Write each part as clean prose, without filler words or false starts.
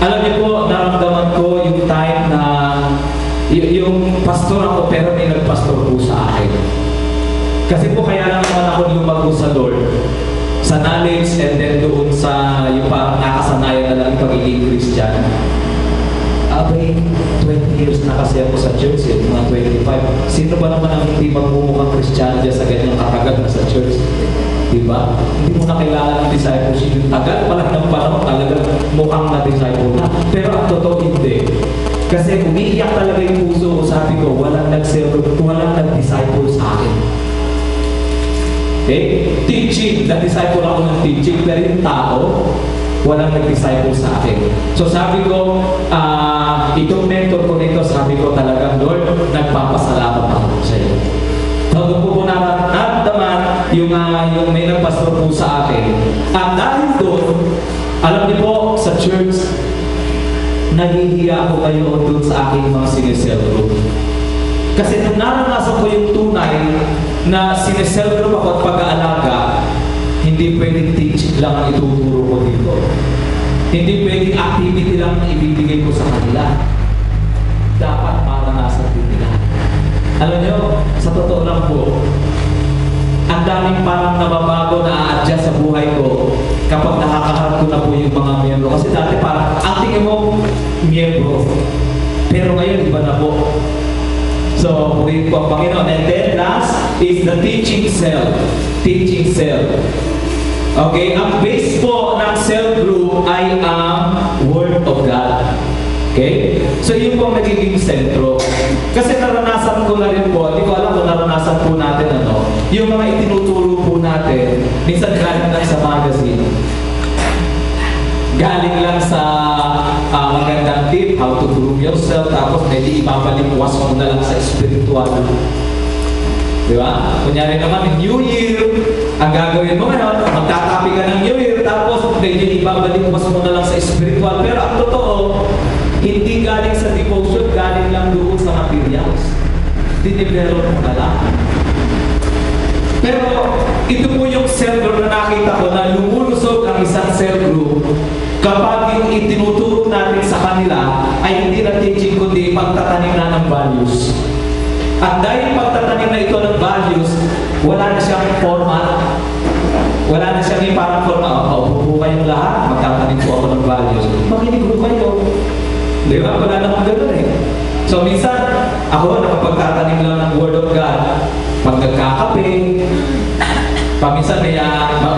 Alam niyo po, naramdaman ko yung time na yung pastor ako pero may nagpastor po sa akin. Kasi po kaya lang naman ako lumago sa Lord, sa knowledge and then doon sa yung parang nakasanayan na lang yung pagiging Christian. Abay, 20 years na kasi ako sa church, mga 25. Sino ba naman ang hindi magmumukhang Christian dyan sa ganyang katagal na sa church? Diba? Hindi mo na kailangan ng discipleship. Yung tagal pa lang ng panahon, talagang mukhang na-disciple na. Pero ang totoo hindi. Kasi umiiyak talaga yung puso ko, sabi ko, walang nag-disciple sa akin. Okay? Teaching, na-disciple ako ng teaching, pero yung tao, walang nag-disciple sa akin. So sabi ko, itong mentor ko nito, sabi ko talagang, Lord, nagpapasalamat ako sa iyo. So doon po naramdaman yung may nagpastor po sa akin. At dahil doon, alam niyo po, sa church, nahihiya ako kayo doon sa aking mga sineselgroup. Kasi nung naranasan ko yung tunay na sineselgroup ako at pag-aalaga, hindi pwedeng teaching lang ang ituturo ko dito. Hindi pwedeng activity lang ang ibibigay ko sa kanila. Dapat maranasan din nila. Alam nyo, sa totoo lang po, ang daming parang nababago na a-adjust sa buhay ko kapag nakakaharap ko na po yung mga miyembro. Kasi dati parang, ang tingin mo, miyembro. Pero ngayon, iba na po. So, purihin po ang Panginoon. And then last is the teaching cell. Teaching cell. Okay, ang base po ng cell group ay ang Word of God. Okay? So, yun po ang nagiging sentro. Kasi naranasan ko na rin po, hindi ko alam kung naranasan po natin yung mga itinuturo po natin, minsan galing lang sa magazine. Galing lang sa magandang tip, how to groom yourself, tapos medyo ipapalikwas mo na lang sa spiritual. Di ba? Kunyari naman, New Year, ang gagawin mo ngayon, magtatapi ka ng New Year, tapos medyo ipapalikwas mo na lang sa spiritual. Pero ang totoo, hindi galing sa devotion, galing lang doon sa materials. Dinidevelop mo na lang. Pero ito po yung cell group na nakita ko na lumulusog ang isang cell group kapag yung itinuturo natin sa kanila ay hindi na teaching kundi pagtatanim na ng values. At dahil pagtatanim na ito ng values, wala na siyang format. Wala na siyang yung parang format. Upo kayong lahat, magtatanim po ako ng values. Makinig po kayo. Di ba? Wala namang gano'n eh. So minsan, ako nakapagtatanim lang ng Word of God. Pag nagkakape, paminsan may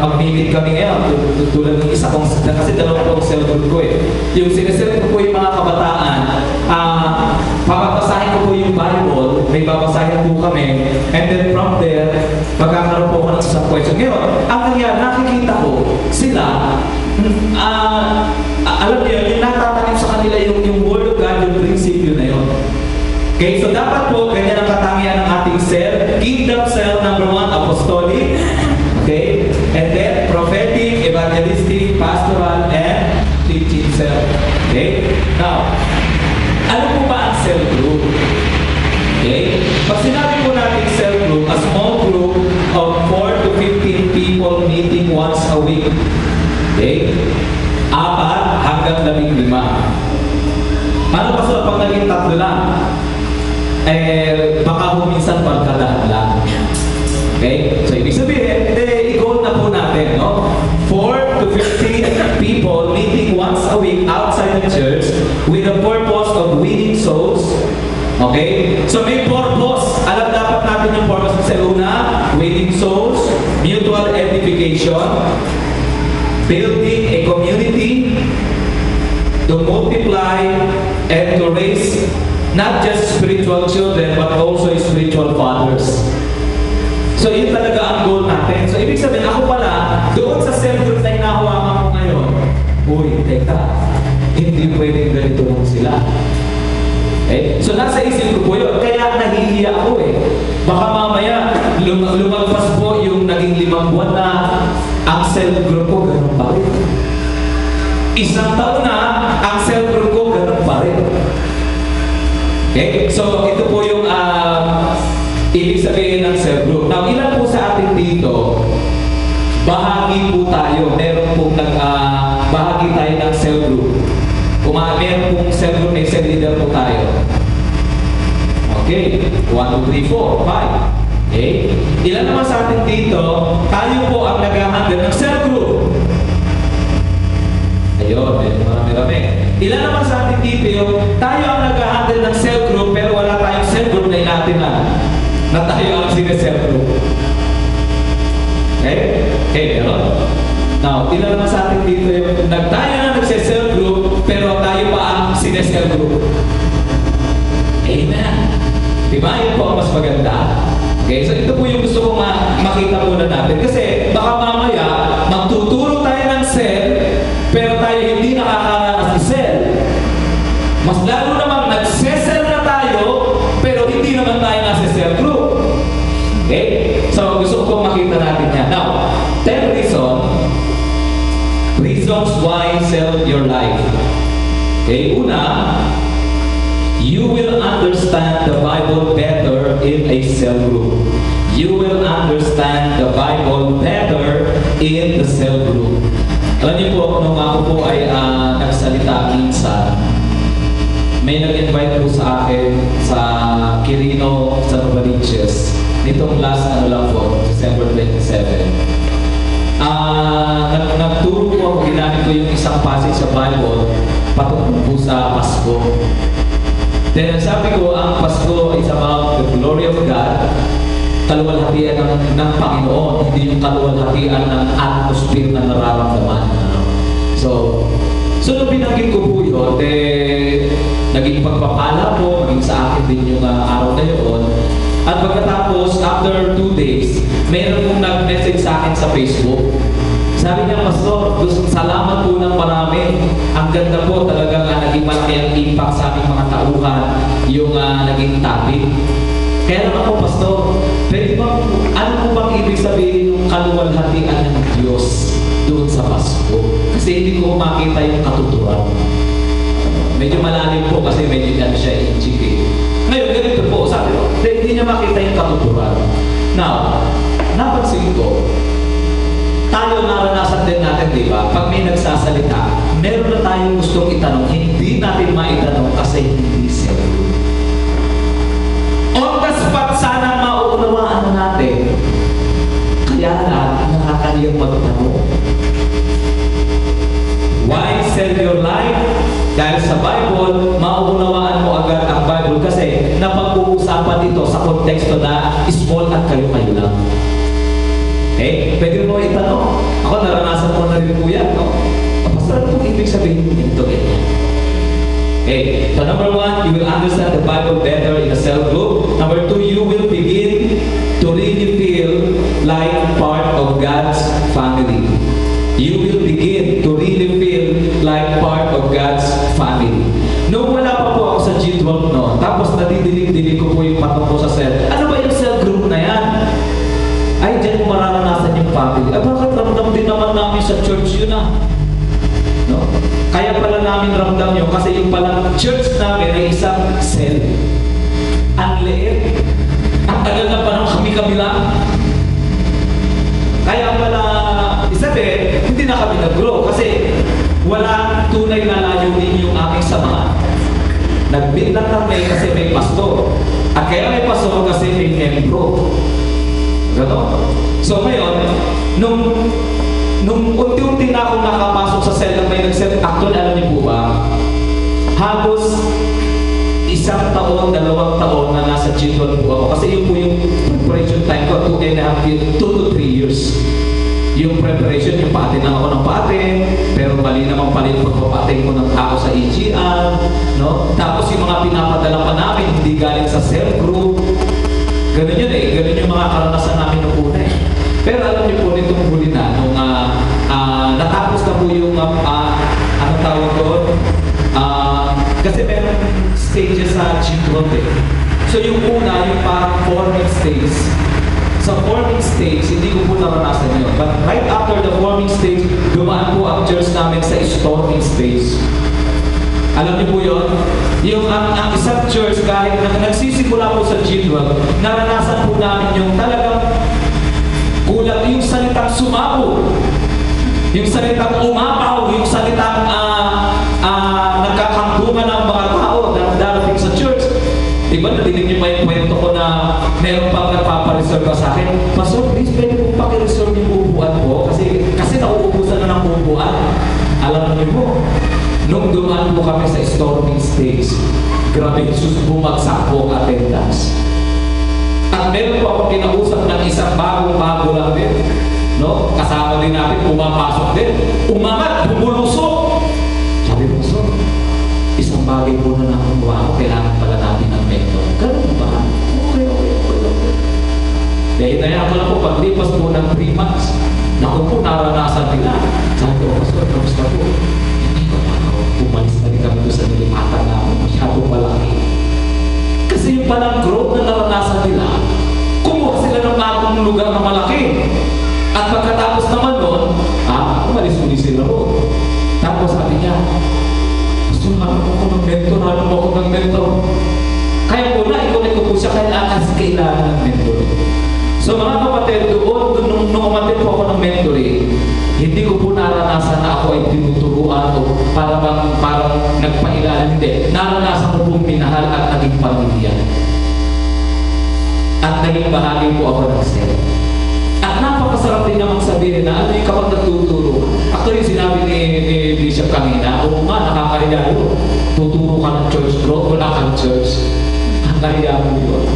mag-meet kami ngayon, tulad ng isa kong, kasi dalawang kong cell group ko eh. Yung sineselect ko po yung mga kabataan, papabasahin ko po yung Bible, may babasahin po kami, and then from there, magkakaroon po ako ng isang question. Ngayon, ang nangyari, nakikita ko, sila, alam niyo, yung natatanim sa kanila yung Word of God, yung prinsipyo na yun. Okay, so dapat po, ganyan ang katangian ng ating cell. Kingdom cell, number 1, apostolic. Okay, and then prophetic, evangelistic, pastoral, and teaching cell. Okay, now, ano po ba ang cell group? Okay, pag sinabi po natin cell group, a small group of 4 to 15 people meeting once a week. Okay, 4 hanggang 15. Ano pa sa pag naging 3 lang? Baka po minsan pagkadaan lang. Okay? So, ibig sabihin, i-goal na po natin, no? 4 to 15 people meeting once a week outside the church with the purpose of winning souls. Okay? So, may purpose. Alam dapat natin yung purpose sa una, winning souls, mutual edification, building a community, to multiply, and to raise not just spiritual children, but also spiritual fathers. So, yun talaga ang goal natin. So, ibig sabihin, ako pala, doon sa cell group na hinahawakan ko ngayon, uy, teka, hindi pwedeng ganito lang sila. Okay? So, nasa isip ko po yun. Kaya nahihiya ako eh. Baka mamaya, lumagpas po yung naging 5 buwan na ang cell group ko, ganun pa rin. Isang taon na, ang cell group ko, ganun pa rin. Okay? So, ito po yung ibig sabihin ng cell group. Now, ilan po sa atin dito, bahagi po tayo. Meron pong bahagi tayo ng cell group. Kung meron pong cell group, may cell leader po tayo. Okay, 1, 2, 3, 4, 5. Okay? Ilan naman sa atin dito, tayo po ang nag-handle ng cell group. Ayun, marami-rami. Ilan naman sa atin dito, tayo ang nag-handle ng cell group, pero wala tayong cell group na inatin na tayo ang cell group. Okay? Okay, meron. Now, ilan naman sa atin dito, tayo na nag-cell group, pero tayo pa ang cell group. Amen. Diba? Yun po ang mas maganda. Okay, so ito po yung gusto kong makita muna natin. Kasi baka mamaya, magtuturo tayo ng cell, pero tayo hindi nakakaranas ng cell. Mas lalo namang nagse-cell na tayo, pero hindi naman tayo nasa cell group. Okay? So gusto ko pong makita natin yan. Now, 10 reasons why sell your life. Okay, una, you will understand the Bible better in a cell group. You will understand the Bible better in the cell group. Alam niyo po, nung ako po ay nagsalita minsan, may nag-invite po sa akin sa Quirino, sa Novaliches, nitong last lang po, December 27. Nagturo po ako, ginamit ko yung isang passage sa Bible patungkol po sa Pasko. Then sabi ko, ang Pasko is about the glory of God, kaluwalhatian ng Panginoon, hindi yung kaluwalhatian ng atmosphere na nararamdaman. So nung binanggit ko po yun, naging pagpapala po, maging sa akin din yung araw na yun. At pagkatapos, after 2 days, mayroon pong nag-message sa akin sa Facebook. Sabi niya, Pastor, salamat po ng marami. Ang ganda po talagang naging malaki ang impact sa aming mga tauhan, yung naging topic. Kaya naman po, Pastor, pwede ba, ano po bang ibig sabihin yung kaluwalhatian ng Diyos doon sa Pasko? Kasi hindi ko makita yung katuturan. Medyo malalim po kasi medyo yan siya inchik. Ngayon, ganito po, sabi ko, hindi niya makita yung katuturan. Now, napansin ko, tayo naranasan din natin, di ba? Pag may nagsasalita, meron na tayong gustong itanong, hindi natin maitanong kasi hindi siya. On the spot, sana mauunawaan na natin. Kaya lang, nakakaliyang magtanong. Why sell your life? Dahil sa Bible, mauunawaan mo agad ang Bible kasi napag-uusapan dito sa konteksto na small at kayo-kayo lang. Okay? Pwede mo itanong. Ako, naranasan ko na rin po yan, no? Pastor, ano ibig sabihin nito? Okay. So number 1, you will understand the Bible better in a cell group. Number 2, you will begin to really feel like part of God's family. You will begin to really feel like part of God's family. Noong wala pa po ako sa G12 noon, tapos nadidinig-dinig ko po yung patungkol sa cell. Ano ba yung cell group na yan? Ay, dyan mo mararanasan yung family. Ay, bakit ramdam din naman namin sa church yun no? Kaya pala namin ramdam yun kasi yung palang church namin ay isang cell. Ang liit. Ang tagal na parang kami lang. Kaya pala, isabi, hindi na kami nag-grow kasi wala tunay na layunin yung aming samahan. Nag-meet lang kami kasi may pastor. At kaya may pastor kasi may membro. Ganon. So ngayon, nung unti-unti na akong nakapasok sa cell na may nag-cell, actually, alam niyo po ba, halos 1 taon, 2 taon na nasa G12 po ako. Kasi yun po yung preparation time ko, 2 to 3 years. Yung preparation, yung patin lang ako ng patin, pero mali naman pala yung pagpapatin ko ng tao sa EGR, no? Tapos yung mga pinapadala pa namin, hindi galing sa cell group. Ganun yun ganun yung mga karanasan namin noong una Pero alam niyo po nitong huli na, nung natapos na po yung, anong tawag doon? Kasi meron stages sa G12 So yung una, yung parang forming stage. Sa forming stage, hindi ko po naranasan yun. But right after the forming stage, dumaan po ang church namin sa storming stage. Alam niyo po yun? Yung ang isang church, kahit nagsisimula po sa G12, naranasan po namin yung talagang kulat, yung salitang sumapo, yung salitang umapaw, yung salitang nagpa-reserve ka sa akin, Pastor, please, pwede po paki-reserve yung upuan ko kasi nauubusan na ng upuan. Alam niyo po, nung dumaan po kami sa storming stage, grabe, bumagsak po ang attendance. At meron po ako kinausap ng isang bagong-bago lang din. No? Kasama din natin, pumapasok din. Umangat, bumulusok. Sabi mo, so, isang bagay po na nakuha ako, kailangan pala natin ng mentor. Ganun ba? Okay. Dahil na ako lang po, paglipas po ng 3 months, naku po, naranasan nila. Sabi ko, Pastor, kamusta po? Hindi ko pa ako. Umalis na rin kami doon sa nilipatan namin. Masyadong malaki. Kasi yung palang growth na naranasan nila, kumuha sila ng bagong lugar na malaki. At pagkatapos naman doon, umalis-ulis sila po. Tapos sabi niya, Pastor, hanap ako ng mentor. Kaya po na, ikunin ko po siya kailangan ng mentor. So mga kapatid, doon, nung umatid po ako ng mentoring, hindi ko po naranasan na ako ay tinuturuan o parang nagpailalan. Hindi. Naranasan ko pong minahal at naging pamilya. At naging bahagi po ako ng self. At napakasarap din namang sabihin na ano yung kapag nagtuturo. Actually, sinabi ni Bishop kanina, oo nga, nakakahiya yun. Tuturo ka ng church, bro, wala kang church. Nakakahiya mo yun.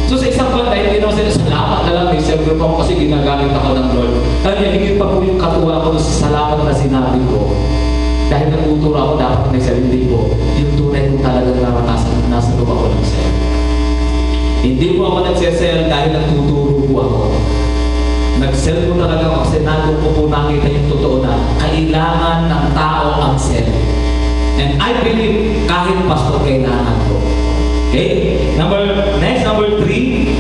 So sa isang banda, hindi naman sila salamat na lang. May self-group ako kasi ginagamit ako ng Lord. Kaya higit pa po yung katuwa ko sa salamat na sinabi ko. Dahil nagtuturo ako, dapat may sarili ko. Yung tunay kong talagang naranasan, nasa loob ako ng self. Hindi po ako nagsesel dahil nagtuturo po ako. Nag-sell po talaga ako kasi nandun ko po nakita yung totoo na kailangan ng tao ang sell. And I believe kahit pastor kailangan ko. Okay? Next, number 3.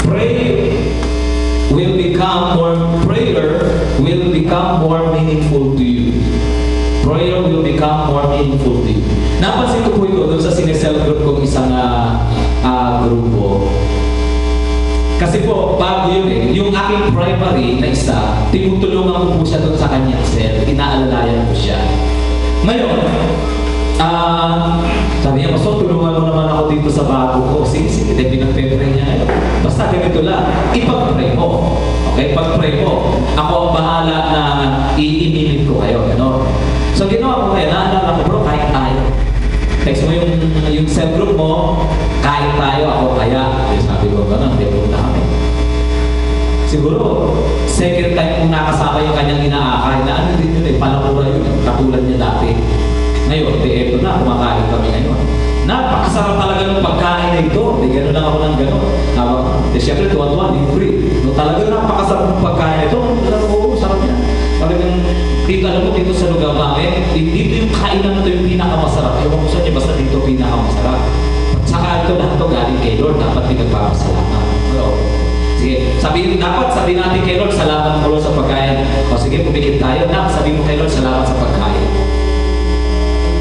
Prayer will become more meaningful to you. Prayer will become more meaningful to you. Napansin ko po ito doon sa sinesell group kong isang grupo. Kasi po, bago yun yung aking primary na isa, tinutulungan ko po siya doon sa kanyang cell. Inaalalayan ko siya. Ngayon, sabi niya, Pastor, tulungan mo naman ako dito sa bago ko. Sige, dahil pinag-pray niya ngayon. Basta ganito lang, ipag-pray mo. Okay, pag-pray mo. Ako ang bahala na iinimit ko kayo. Gano'n. So, ginawa ko ngayon, naalala ko, bro, kahit tayo. Text mo yung cell group mo, kahit tayo, ako kaya. Sabi ko, gano'n, hindi po kami. Siguro, second time kung nakasama yung kanyang inaakay, na ano din yun palakura yun, katulad niya dati. Ngayon, eto na, kumakain kami ngayon. Napakasarap talaga ng pagkain na ito. Gano'n lang ako ng gano'n. Siyempre, tuwan-tuwan, libre. Talaga napakasarap ng pagkain na ito. Oo, sarap yan. Talagang, dito, alam mo, dito sa lugar namin, dito yung kainan na ito yung pinakamasarap. Ewan ko sa inyo, basta dito pinakamasarap. Saka ito lahat ito galing kay Lord, dapat pinagpapasalamat. Sige, dapat sabihin natin kay Lord, salamat po Lord sa pagkain. O sige, pumikit tayo. Sabihin mo kay Lord, salamat sa pagkain.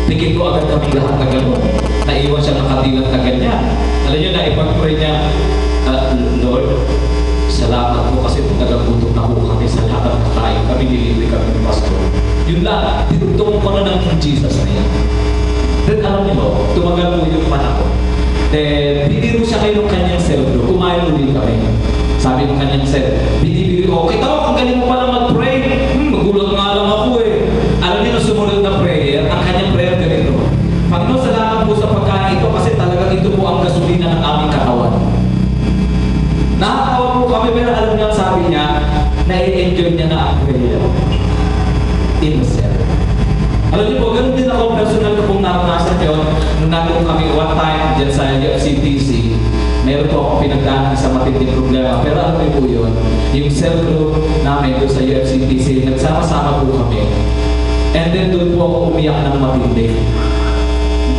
Pikit ko agad kami lahat na gano'n. Naiwan siya ng katilat na ganyan. Alam niyo na, ipag-pray niya, Lord, salamat po kasi nagagutom na po kami sa lahat ng kain. Kami nililibre kami ng pastor. Yun lang, tinutong ko na ng King Jesus na yan. Then alam niyo, tumagal po yung panahon. Then, biniro siya kayo ng kanyang cell group. Kumain ulit kami. Sabi ng kanyang cell, binibigay ko, kita mo, kung galing mo pala mag-pray. Magulat nga lang ako eh. Alam niyo, sumunod na prayer, ang kanyang prayer ganito. Panginoon, salamat po sa pagkain ito kasi talagang ito po ang gasolina ng aming katawan. Nakakawa po kami, pero alam niyo, sabi niya, na-enjoy niya na ang prayer. In the cell. Alam niyo po, ganun din ako, personal ko pong naranasan yun. Nung nandun kami one time dyan sa UFCTC, meron po akong pinagdaanan sa matinding problema. Pero alam niyo po yun, yung cell group namin doon sa UFCTC, nagsama-sama po kami. And then doon po ako umiyak ng matindi.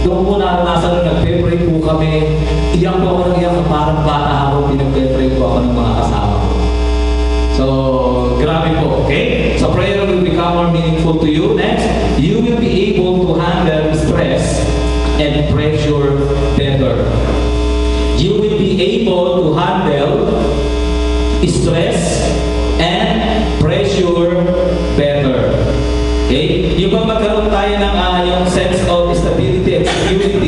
Doon po naranasan nung nagpe-pray po kami, iyak po ako ng iyak, parang bata ako, pinagpe-pray po ako ng mga kasama ko. So, grabe po, okay? So, prayer will become more meaningful to you. Next, you will be able to handle stress and pressure better. You will be able to handle stress and pressure better. Okay? Yung pag magkaroon tayo ng yung sense of stability and security